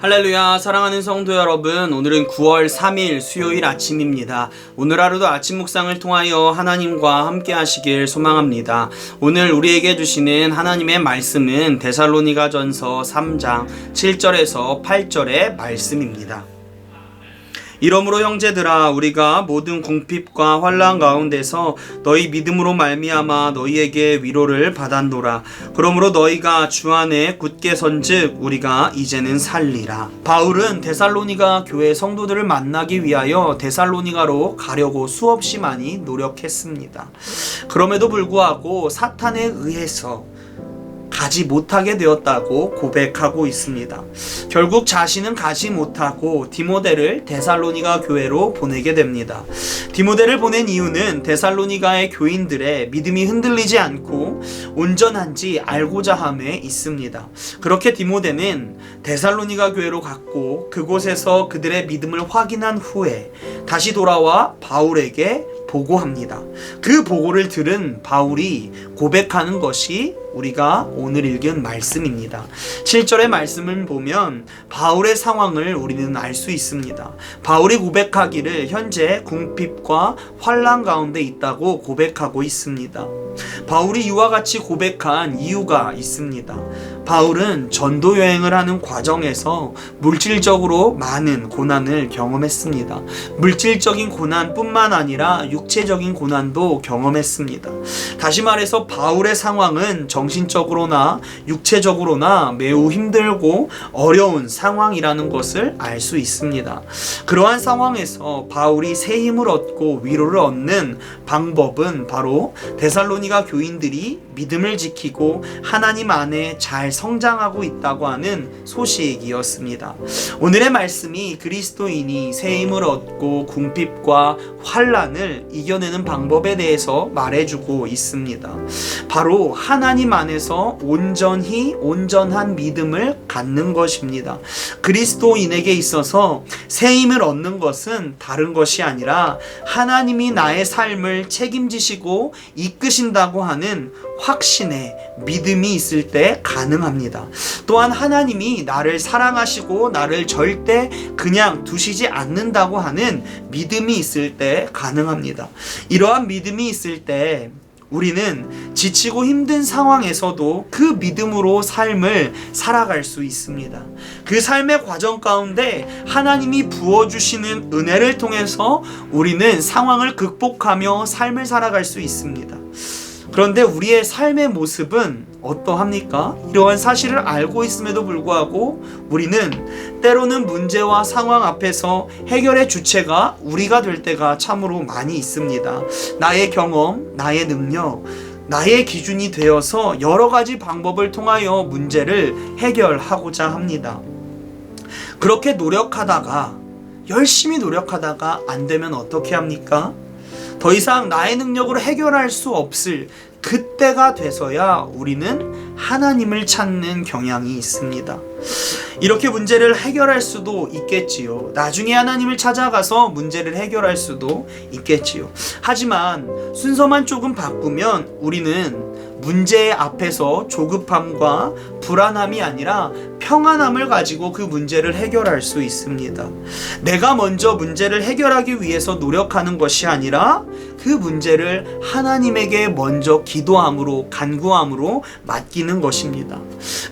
할렐루야. 사랑하는 성도 여러분, 오늘은 9월 3일 수요일 아침입니다. 오늘 하루도 아침 묵상을 통하여 하나님과 함께 하시길 소망합니다. 오늘 우리에게 주시는 하나님의 말씀은 데살로니가전서 3장 7절에서 8절의 말씀입니다. 이러므로 형제들아, 우리가 모든 궁핍과 환난 가운데서 너희 믿음으로 말미암아 너희에게 위로를 받았노라. 그러므로 너희가 주 안에 굳게 선즉 우리가 이제는 살리라. 바울은 데살로니가 교회 성도들을 만나기 위하여 데살로니가로 가려고 수없이 많이 노력했습니다. 그럼에도 불구하고 사탄에 의해서 가지 못하게 되었다고 고백하고 있습니다. 결국 자신은 가지 못하고 디모데를 데살로니가 교회로 보내게 됩니다. 디모데를 보낸 이유는 데살로니가의 교인들의 믿음이 흔들리지 않고 온전한지 알고자 함에 있습니다. 그렇게 디모데는 데살로니가 교회로 갔고 그곳에서 그들의 믿음을 확인한 후에 다시 돌아와 바울에게 보고합니다. 그 보고를 들은 바울이 고백하는 것이 우리가 오늘 읽은 말씀입니다. 7절의 말씀을 보면 바울의 상황을 우리는 알 수 있습니다. 바울이 고백하기를 현재 궁핍과 환난 가운데 있다고 고백하고 있습니다. 바울이 이와 같이 고백한 이유가 있습니다. 바울은 전도 여행을 하는 과정에서 물질적으로 많은 고난을 경험했습니다. 물질적인 고난뿐만 아니라 육체적인 고난도 경험했습니다. 다시 말해서 바울의 상황은 정신적으로나 육체적으로나 매우 힘들고 어려운 상황이라는 것을 알 수 있습니다. 그러한 상황에서 바울이 새 힘을 얻고 위로를 얻는 방법은 바로 데살로니가 교인들이 믿음을 지키고 하나님 안에 잘 성장하고 있다고 하는 소식이었습니다. 오늘의 말씀이 그리스도인이 새 힘을 얻고 궁핍과 환난을 이겨내는 방법에 대해서 말해주고 있습니다. 바로 하나님 안에서 온전한 믿음을 갖는 것입니다. 그리스도인에게 있어서 새 힘을 얻는 것은 다른 것이 아니라 하나님이 나의 삶을 책임지시고 이끄신다고 하는 확신의 믿음이 있을 때 가능합니다. 또한 하나님이 나를 사랑하시고 나를 절대 그냥 두시지 않는다고 하는 믿음이 있을 때 가능합니다. 이러한 믿음이 있을 때 우리는 지치고 힘든 상황에서도 그 믿음으로 삶을 살아갈 수 있습니다. 그 삶의 과정 가운데 하나님이 부어주시는 은혜를 통해서 우리는 상황을 극복하며 삶을 살아갈 수 있습니다. 그런데 우리의 삶의 모습은 어떠합니까? 이러한 사실을 알고 있음에도 불구하고 우리는 때로는 문제와 상황 앞에서 해결의 주체가 우리가 될 때가 참으로 많이 있습니다. 나의 경험, 나의 능력, 나의 기준이 되어서 여러 가지 방법을 통하여 문제를 해결하고자 합니다. 그렇게 열심히 노력하다가 안 되면 어떻게 합니까? 더 이상 나의 능력으로 해결할 수 없을 그때가 돼서야 우리는 하나님을 찾는 경향이 있습니다. 이렇게 문제를 해결할 수도 있겠지요. 나중에 하나님을 찾아가서 문제를 해결할 수도 있겠지요. 하지만 순서만 조금 바꾸면 우리는 문제 앞에서 조급함과 불안함이 아니라 평안함을 가지고 그 문제를 해결할 수 있습니다. 내가 먼저 문제를 해결하기 위해서 노력하는 것이 아니라 그 문제를 하나님에게 먼저 기도함으로 간구함으로 맡기는 것입니다.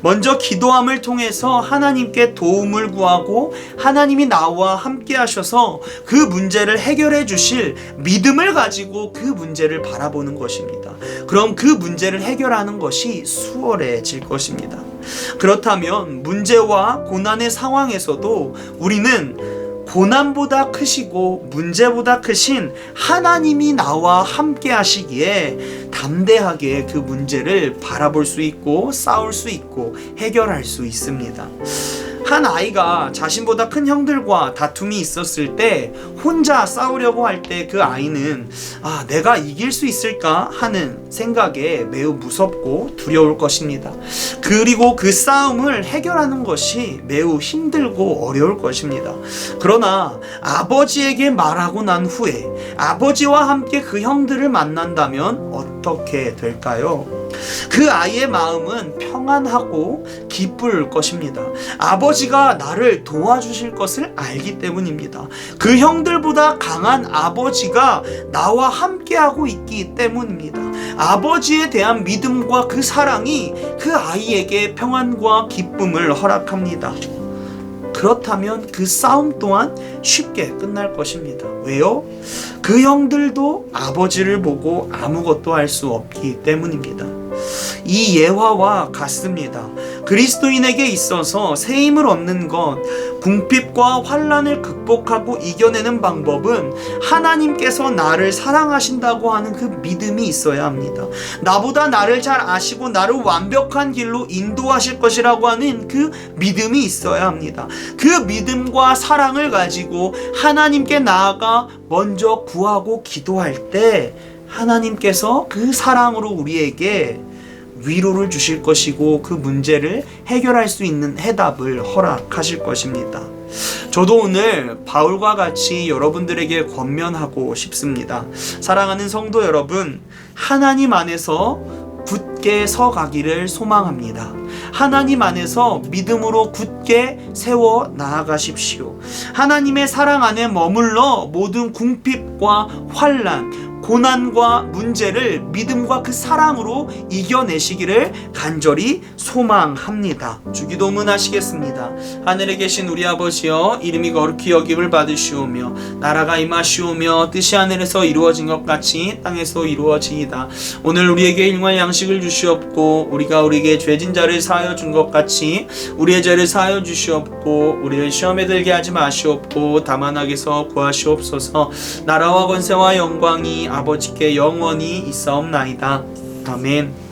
먼저 기도함을 통해서 하나님께 도움을 구하고 하나님이 나와 함께 하셔서 그 문제를 해결해 주실 믿음을 가지고 그 문제를 바라보는 것입니다. 그럼 그 문제를 해결하는 것이 수월해질 것입니다. 그렇다면 문제와 고난의 상황에서도 우리는 고난보다 크시고 문제보다 크신 하나님이 나와 함께 하시기에 담대하게 그 문제를 바라볼 수 있고 싸울 수 있고 해결할 수 있습니다. 한 아이가 자신보다 큰 형들과 다툼이 있었을 때 혼자 싸우려고 할 때 그 아이는 내가 이길 수 있을까 하는 생각에 매우 무섭고 두려울 것입니다. 그리고 그 싸움을 해결하는 것이 매우 힘들고 어려울 것입니다. 그러나 아버지에게 말하고 난 후에 아버지와 함께 그 형들을 만난다면 어떻게 될까요? 그 아이의 마음은 평안하고 기쁠 것입니다. 아버지가 나를 도와주실 것을 알기 때문입니다. 그 형들보다 강한 아버지가 나와 함께하고 있기 때문입니다. 아버지에 대한 믿음과 그 사랑이 그 아이에게 평안과 기쁨을 허락합니다. 그렇다면 그 싸움 또한 쉽게 끝날 것입니다. 왜요? 그 형들도 아버지를 보고 아무것도 할 수 없기 때문입니다. 이 예화와 같습니다. 그리스도인에게 있어서 새 힘을 얻는 것, 궁핍과 환난을 극복하고 이겨내는 방법은 하나님께서 나를 사랑하신다고 하는 그 믿음이 있어야 합니다. 나보다 나를 잘 아시고 나를 완벽한 길로 인도하실 것이라고 하는 그 믿음이 있어야 합니다. 그 믿음과 사랑을 가지고 하나님께 나아가 먼저 구하고 기도할 때 하나님께서 그 사랑으로 우리에게 위로를 주실 것이고 그 문제를 해결할 수 있는 해답을 허락하실 것입니다. 저도 오늘 바울과 같이 여러분들에게 권면하고 싶습니다. 사랑하는 성도 여러분, 하나님 안에서 굳게 서가기를 소망합니다. 하나님 안에서 믿음으로 굳게 세워 나아가십시오. 하나님의 사랑 안에 머물러 모든 궁핍과 환난, 고난과 문제를 믿음과 그 사랑으로 이겨내시기를 간절히 소망합니다. 주기도문 하시겠습니다. 하늘에 계신 우리 아버지여, 이름이 거룩히 여김을 받으시오며 나라가 임하시오며 뜻이 하늘에서 이루어진 것 같이 땅에서 이루어지이다. 오늘 우리에게 일용할 양식을 주시옵고 우리가 우리에게 죄진 자를 사하여 준 것 같이 우리의 죄를 사하여 주시옵고 우리를 시험에 들게 하지 마시옵고 다만 악에서 구하시옵소서. 나라와 권세와 영광이 아버지께 영원히 있사옵나이다. 아멘.